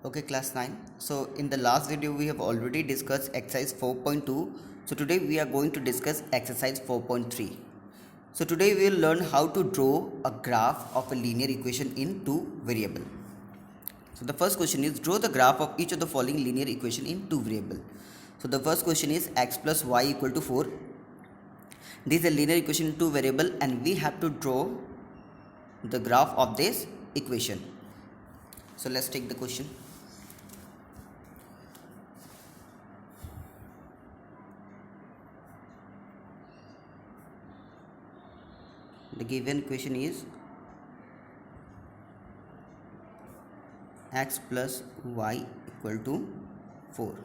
Okay, class 9. So, in the last video, we have already discussed exercise 4.2. So, today we are going to discuss exercise 4.3. So, today we will learn how to draw a graph of a linear equation in two variable. So, the first question is draw the graph of each of the following linear equation in two variable. So, the first question is x plus y equal to 4. This is a linear equation in two variable and we have to draw the graph of this equation. So, let's take the question. The given equation is x plus y equal to 4.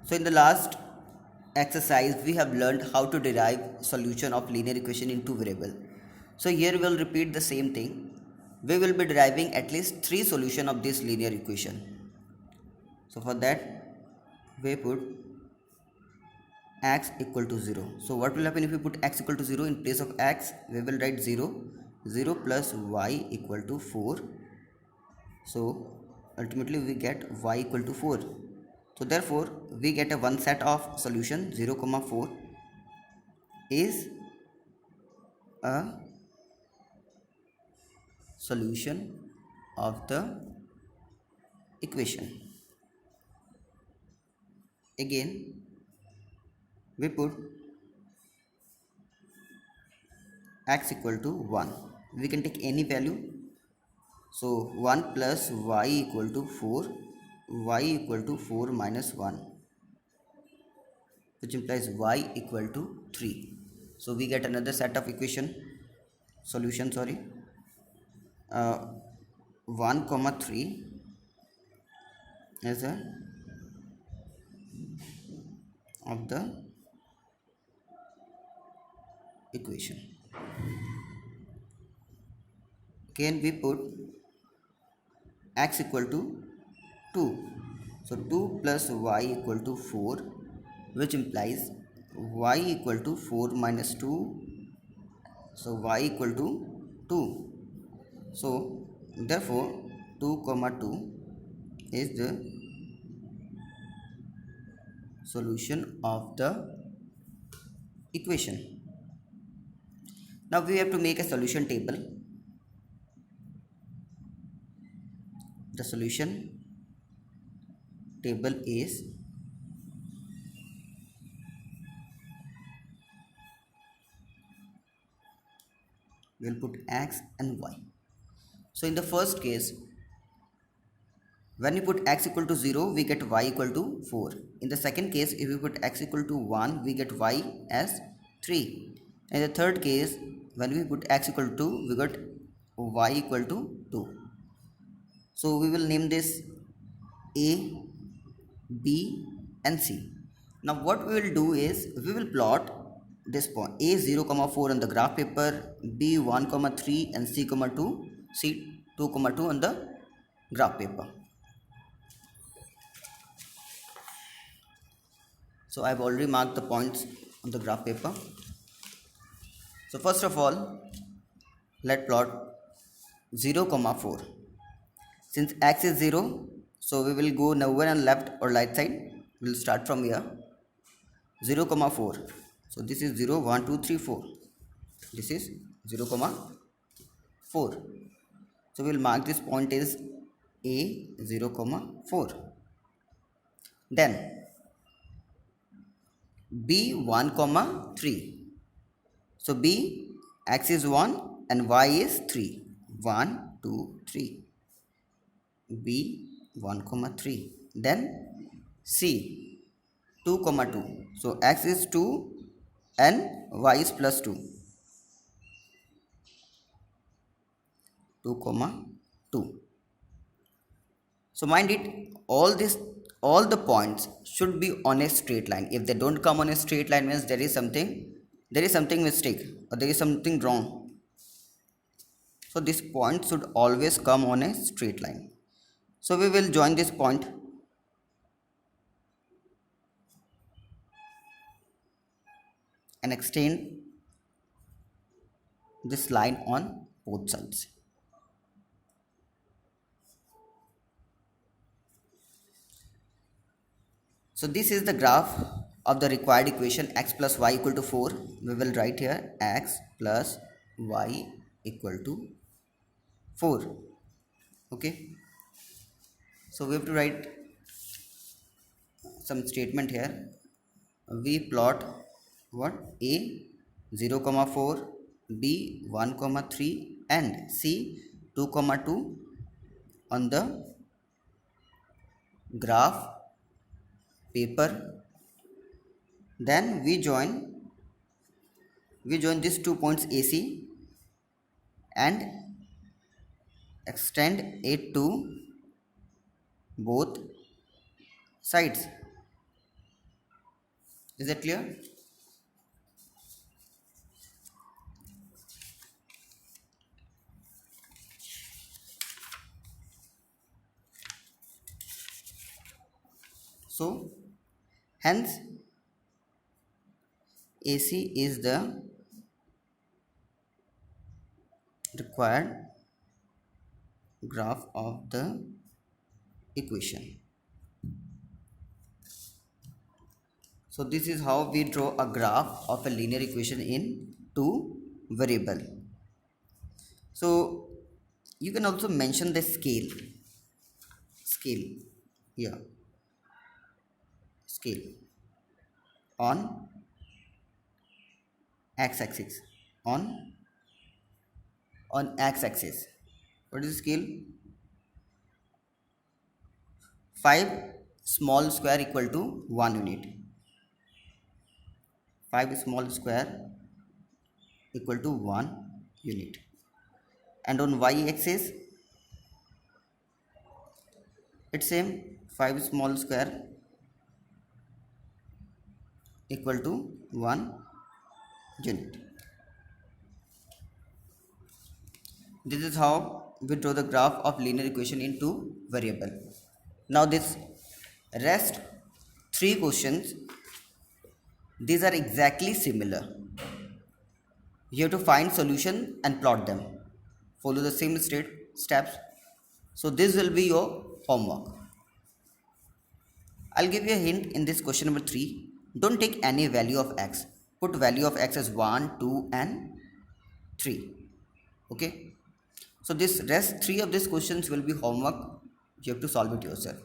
So in the last exercise we have learned how to derive solution of linear equation in two variable. So here we will repeat the same thing. We will be deriving at least 3 solution of this linear equation. So for that we put x equal to 0. So what will happen if we put x equal to 0? In place of x we will write 0. 0 plus y equal to 4. So ultimately we get y equal to 4. So therefore we get a one set of solution 0 comma 4 is a solution of the equation. Again we put x equal to 1. We can take any value. So 1 plus y equal to 4, y equal to 4 minus 1, which implies y equal to 3. So we get another set of solution 1 comma 3 as a of the equation. Again we put x equal to 2. So 2 plus y equal to 4, which implies y equal to 4 minus 2. So y equal to 2. So therefore 2 comma 2 is the solution of the equation. Now we have to make a solution table. The solution table is we will put x and y. So in the first case, when we put x equal to 0, we get y equal to 4. In the second case, if we put x equal to 1, we get y as 3. In the third case, when we put x equal to 2, we got y equal to 2. So we will name this A, B and C. Now what we will do is, we will plot this point A 0, 4 on the graph paper, B 1, 3 and C, 2, C 2, 2 on the graph paper. So I have already marked the points on the graph paper. So first of all, let's plot 0, 4. Since x is 0, so we will go nowhere on left or right side. We will start from here. 0, 4. So this is 0, 1, 2, 3, 4. This is 0, 4. So we will mark this point as A 0, 4. Then B 1, 3. So B, x is 1 and y is 3. 1, 2, 3. B 1, 3. Then C 2, 2. So x is 2 and y is plus 2. 2, 2. So mind it, all the points should be on a straight line. If they don't come on a straight line, means there is something mistake or there is something wrong. So this point should always come on a straight line. So we will join this point and extend this line on both sides. So this is the graph of the required equation x plus y equal to 4. We will write here x plus y equal to 4. Okay, so we have to write some statement here. We plot what? A 0 comma 4, B 1 comma 3 and C 2 comma 2 on the graph paper. Then we join these 2 points AC and extend it to both sides. Is that clear? So hence AC is the required graph of the equation. So this is how we draw a graph of a linear equation in two variable. So you can also mention the scale here, scale on x-axis, on x-axis. What is the scale? 5 small square equal to 1 unit. 5 small square equal to 1 unit. And on y-axis it's same, 5 small square equal to 1 unit. This is how we draw the graph of linear equation in two variable. Now this rest 3 questions, these are exactly similar. You have to find solution and plot them. Follow the same steps. So this will be your homework. I'll give you a hint in this question number 3. Don't take any value of x. Put value of x as 1, 2 and 3. Okay. So this rest 3 of these questions will be homework. You have to solve it yourself.